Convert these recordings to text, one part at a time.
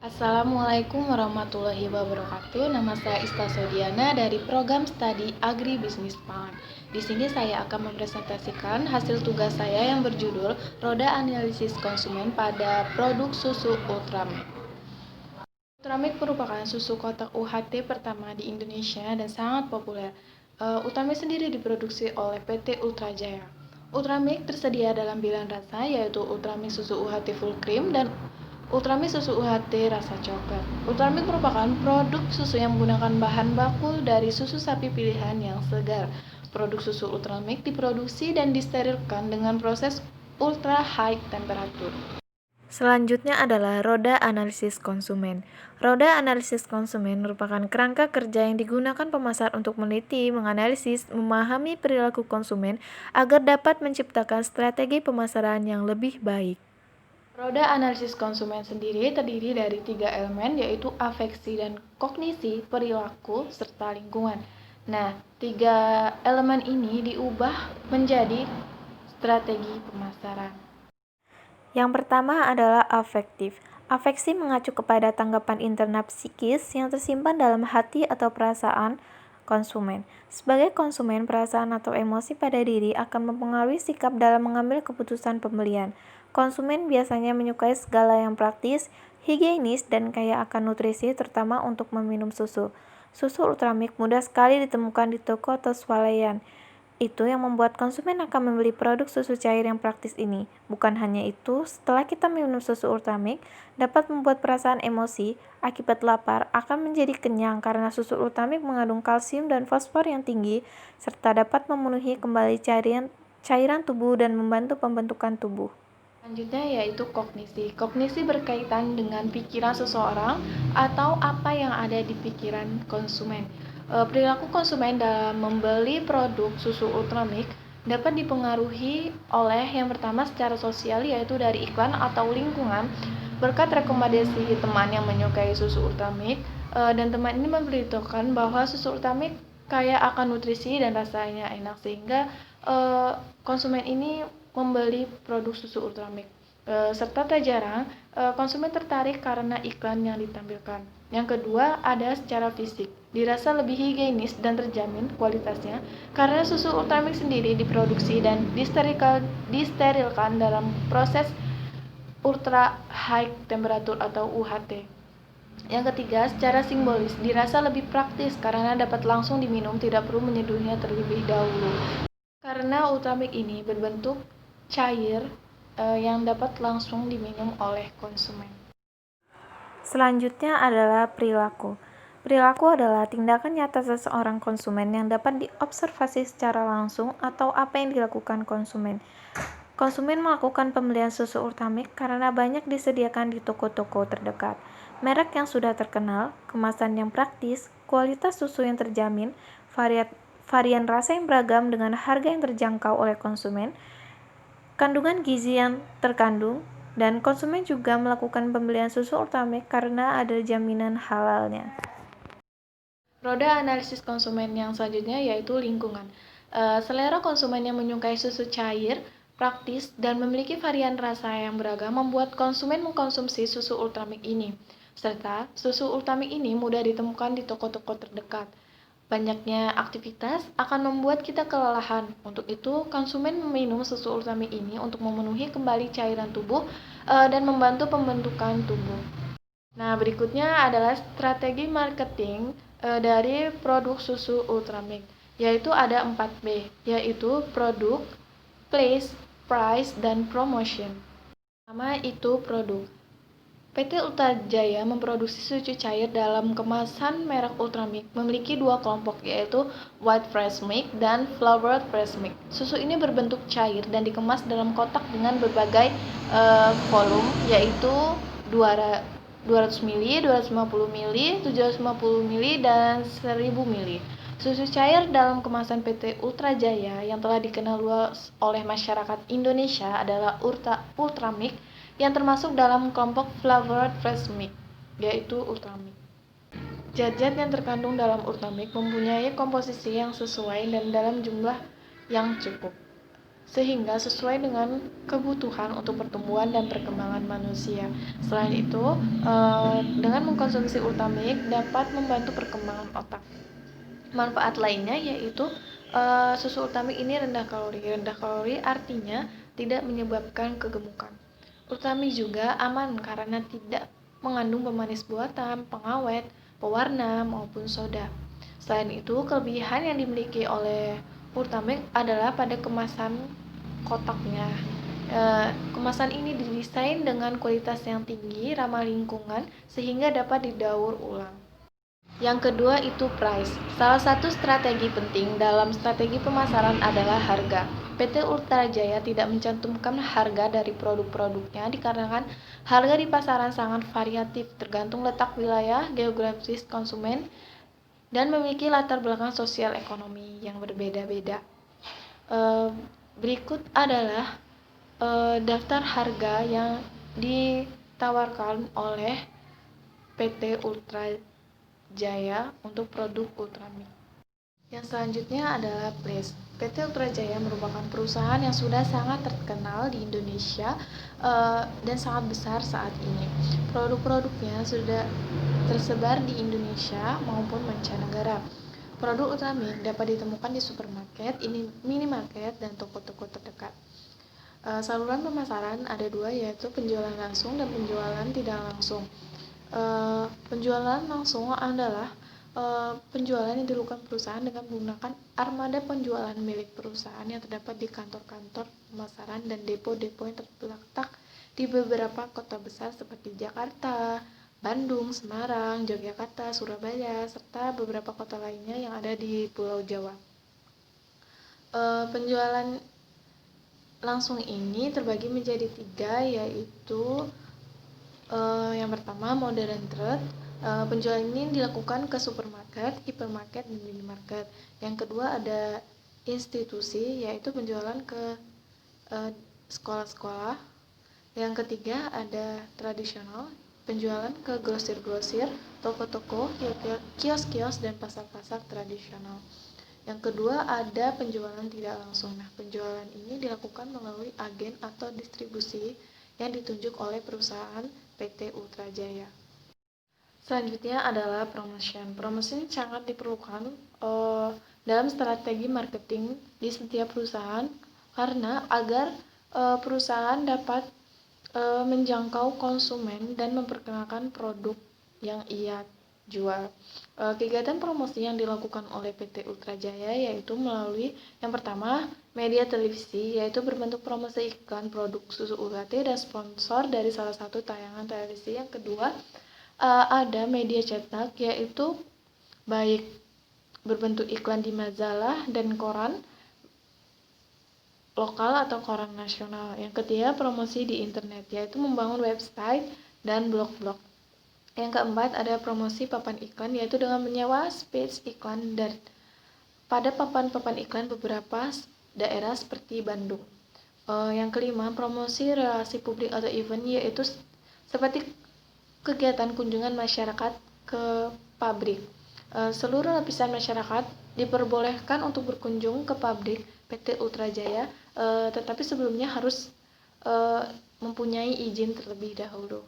Assalamualaikum warahmatullahi wabarakatuh. Nama saya Ista Sodiana dari program studi Agribisnis Pangan. Di sini saya akan mempresentasikan hasil tugas saya yang berjudul Roda Analisis Konsumen pada Produk Susu Ultramilk. Ultramilk merupakan susu kotak UHT pertama di Indonesia dan sangat populer. Ultramilk sendiri diproduksi oleh PT Ultra Jaya. Ultramilk tersedia dalam pilihan rasa yaitu Ultramilk susu UHT full cream dan Ultramilk susu UHT rasa coklat. Ultramilk merupakan produk susu yang menggunakan bahan baku dari susu sapi pilihan yang segar. Produk susu Ultramilk diproduksi dan disterilkan dengan proses ultra high temperature. Selanjutnya adalah roda analisis konsumen. Roda analisis konsumen merupakan kerangka kerja yang digunakan pemasar untuk meneliti, menganalisis, memahami perilaku konsumen agar dapat menciptakan strategi pemasaran yang lebih baik. Roda analisis konsumen sendiri terdiri dari 3 elemen yaitu afeksi dan kognisi, perilaku, serta lingkungan. Nah, 3 elemen ini diubah menjadi strategi pemasaran. Yang pertama adalah afektif. Afeksi mengacu kepada tanggapan internal psikis yang tersimpan dalam hati atau perasaan konsumen. Sebagai konsumen, perasaan atau emosi pada diri akan mempengaruhi sikap dalam mengambil keputusan pembelian. Konsumen biasanya menyukai segala yang praktis, higienis, dan kaya akan nutrisi, terutama untuk meminum susu. Susu Ultramilk mudah sekali ditemukan di toko atau swalayan. Itu yang membuat konsumen akan membeli produk susu cair yang praktis ini. Bukan hanya itu, setelah kita minum susu Ultramilk, dapat membuat perasaan emosi akibat lapar akan menjadi kenyang karena susu Ultramilk mengandung kalsium dan fosfor yang tinggi, serta dapat memenuhi kembali cairan tubuh dan membantu pembentukan tubuh. Selanjutnya yaitu kognisi. Kognisi berkaitan dengan pikiran seseorang atau apa yang ada di pikiran konsumen. Perilaku konsumen dalam membeli produk susu Ultramilk dapat dipengaruhi oleh yang pertama secara sosial yaitu dari iklan atau lingkungan. Berkat rekomendasi teman yang menyukai susu Ultramilk dan teman ini memberitahukan bahwa susu Ultramilk kaya akan nutrisi dan rasanya enak sehingga konsumen ini membeli produk susu Ultramilk. Serta tak jarang konsumen tertarik karena iklan yang ditampilkan. Yang kedua ada secara fisik, dirasa lebih higienis dan terjamin kualitasnya karena susu Ultramilk sendiri diproduksi dan disterilkan dalam proses ultra high temperature atau UHT. Yang ketiga, secara simbolis, dirasa lebih praktis karena dapat langsung diminum, tidak perlu menyeduhnya terlebih dahulu. Karena Ultramilk ini berbentuk cair yang dapat langsung diminum oleh konsumen. Selanjutnya adalah perilaku. Perilaku adalah tindakan nyata seseorang konsumen yang dapat diobservasi secara langsung atau apa yang dilakukan konsumen. Konsumen melakukan pembelian susu Ultramilk karena banyak disediakan di toko-toko terdekat. Merek yang sudah terkenal, kemasan yang praktis, kualitas susu yang terjamin, varian rasa yang beragam dengan harga yang terjangkau oleh konsumen, kandungan gizi yang terkandung, dan konsumen juga melakukan pembelian susu Ultramilk karena ada jaminan halalnya. Roda analisis konsumen yang selanjutnya yaitu lingkungan. Selera konsumen yang menyukai susu cair, praktis, dan memiliki varian rasa yang beragam membuat konsumen mengkonsumsi susu Ultramilk ini. Serta susu Ultramilk ini mudah ditemukan di toko-toko terdekat. Banyaknya aktivitas akan membuat kita kelelahan. Untuk itu, konsumen meminum susu Ultramilk ini untuk memenuhi kembali cairan tubuh dan membantu pembentukan tubuh. Nah, berikutnya adalah strategi marketing dari produk susu Ultramilk, yaitu ada 4B, yaitu produk, place, price, dan promotion. Pertama itu produk. PT Ultra Jaya memproduksi susu cair dalam kemasan merek Ultramilk memiliki dua kelompok yaitu White Fresh Milk dan Flavored Fresh Milk. Susu ini berbentuk cair dan dikemas dalam kotak dengan berbagai volume yaitu 200 ml, 250 ml, 750 ml, dan 1000 ml. Susu cair dalam kemasan PT Ultra Jaya yang telah dikenal luas oleh masyarakat Indonesia adalah Ultramilk yang termasuk dalam kelompok Flavored Fresh Milk, yaitu Ultramilk. Zat-zat yang terkandung dalam Ultramilk mempunyai komposisi yang sesuai dan dalam jumlah yang cukup. sehingga sesuai dengan kebutuhan untuk pertumbuhan dan perkembangan manusia. Selain itu, dengan mengkonsumsi Ultamix dapat membantu perkembangan otak. Manfaat lainnya yaitu susu Ultamix ini rendah kalori. Rendah kalori artinya tidak menyebabkan kegemukan. Ultamix juga aman karena tidak mengandung pemanis buatan, pengawet, pewarna maupun soda. Selain itu, kelebihan yang dimiliki oleh Ultamix adalah pada kemasan kotaknya. Kemasan ini didesain dengan kualitas yang tinggi, ramah lingkungan, sehingga dapat didaur ulang. Yang kedua itu price. Salah satu strategi penting dalam strategi pemasaran adalah harga. PT Ultra Jaya tidak mencantumkan harga dari produk-produknya dikarenakan harga di pasaran sangat variatif tergantung letak wilayah, geografis konsumen, dan memiliki latar belakang sosial ekonomi yang berbeda-beda. Berikut adalah daftar harga yang ditawarkan oleh PT Ultra Jaya untuk produk Ultamix. Yang selanjutnya adalah Place. PT Ultra Jaya merupakan perusahaan yang sudah sangat terkenal di Indonesia dan sangat besar saat ini. Produk-produknya sudah tersebar di Indonesia maupun mancanegara. Produk Ultamix dapat ditemukan di supermarket, minimarket, dan toko-toko terdekat. Saluran pemasaran ada dua, yaitu penjualan langsung dan penjualan tidak langsung. Penjualan langsung adalah penjualan yang dilakukan perusahaan dengan menggunakan armada penjualan milik perusahaan yang terdapat di kantor-kantor pemasaran dan depo-depo yang terletak di beberapa kota besar seperti Jakarta, Bandung, Semarang, Yogyakarta, Surabaya, serta beberapa kota lainnya yang ada di Pulau Jawa. Penjualan langsung ini terbagi menjadi tiga, yaitu yang pertama modern trade. Penjualan ini dilakukan ke supermarket, hipermarket, dan minimarket. Yang kedua ada institusi, yaitu penjualan ke sekolah-sekolah. Yang ketiga ada tradisional, penjualan ke grosir-grosir, toko-toko, kios-kios, dan pasar-pasar tradisional. Yang kedua ada penjualan tidak langsung. Nah, penjualan ini dilakukan melalui agen atau distribusi yang ditunjuk oleh perusahaan PT Ultra Jaya. Selanjutnya adalah promotion. Promotion sangat diperlukan dalam strategi marketing di setiap perusahaan karena agar perusahaan dapat menjangkau konsumen dan memperkenalkan produk yang ia jual. Kegiatan promosi yang dilakukan oleh PT Ultra Jaya yaitu melalui yang pertama media televisi, yaitu berbentuk promosi iklan produk susu UHT dan sponsor dari salah satu tayangan televisi. Yang kedua ada media cetak, yaitu baik berbentuk iklan di majalah dan koran lokal atau koran nasional. Yang ketiga promosi di internet, yaitu membangun website dan blog-blog. Yang keempat ada promosi papan iklan, yaitu dengan menyewa space iklan dan pada papan-papan iklan beberapa daerah seperti Bandung. Yang kelima promosi relasi publik atau event, yaitu seperti kegiatan kunjungan masyarakat ke pabrik. Seluruh lapisan masyarakat diperbolehkan untuk berkunjung ke pabrik PT Ultra Jaya, tetapi sebelumnya harus mempunyai izin terlebih dahulu.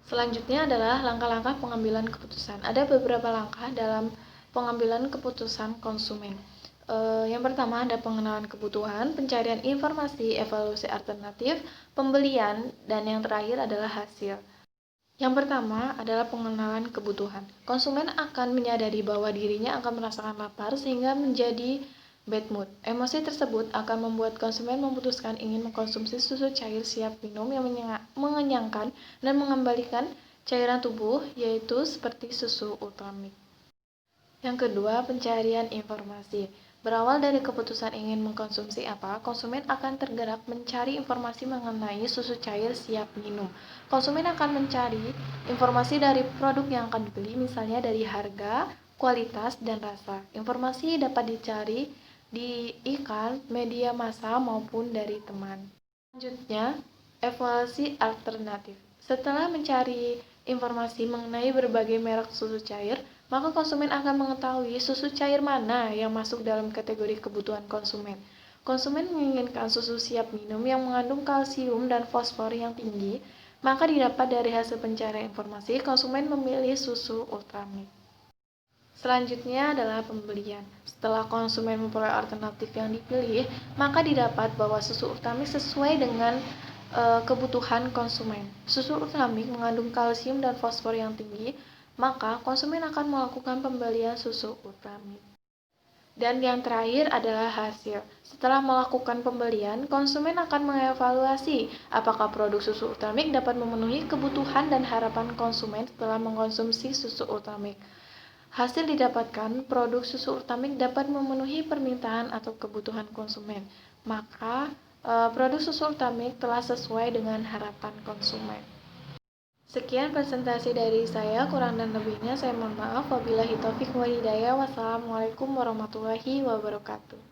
Selanjutnya adalah langkah-langkah pengambilan keputusan. Ada beberapa langkah dalam pengambilan keputusan konsumen. Yang pertama ada pengenalan kebutuhan, pencarian informasi, evaluasi alternatif, pembelian, dan yang terakhir adalah hasil. Yang pertama adalah pengenalan kebutuhan. Konsumen akan menyadari bahwa dirinya akan merasakan lapar sehingga menjadi bad mood. Emosi tersebut akan membuat konsumen memutuskan ingin mengkonsumsi susu cair siap minum yang mengenyangkan dan mengembalikan cairan tubuh, yaitu seperti susu Ultamix. Yang kedua, pencarian informasi. Berawal dari keputusan ingin mengkonsumsi apa, konsumen akan tergerak mencari informasi mengenai susu cair siap minum. Konsumen akan mencari informasi dari produk yang akan dibeli, misalnya dari harga, kualitas, dan rasa. Informasi dapat dicari di iklan, media massa, maupun dari teman. Selanjutnya, evaluasi alternatif. Setelah mencari informasi mengenai berbagai merek susu cair, maka konsumen akan mengetahui susu cair mana yang masuk dalam kategori kebutuhan konsumen. konsumen menginginkan susu siap minum yang mengandung kalsium dan fosfor yang tinggi, maka didapat dari hasil pencarian informasi, konsumen memilih susu Ultramilk. Selanjutnya adalah pembelian. Setelah konsumen memperoleh alternatif yang dipilih, maka didapat bahwa susu Ultramilk sesuai dengan kebutuhan konsumen. Susu Ultramilk mengandung kalsium dan fosfor yang tinggi, maka konsumen akan melakukan pembelian susu Ultramilk. Dan yang terakhir adalah hasil. Setelah melakukan pembelian, konsumen akan mengevaluasi apakah produk susu Ultramilk dapat memenuhi kebutuhan dan harapan konsumen setelah mengkonsumsi susu Ultramilk. Hasil didapatkan, produk susu Ultramilk dapat memenuhi permintaan atau kebutuhan konsumen. Maka, produk susu Ultramilk telah sesuai dengan harapan konsumen. Sekian presentasi dari saya, kurang dan lebihnya saya mohon maaf. Wabillahi taufiq wal hidayah. Wassalamualaikum warahmatullahi wabarakatuh.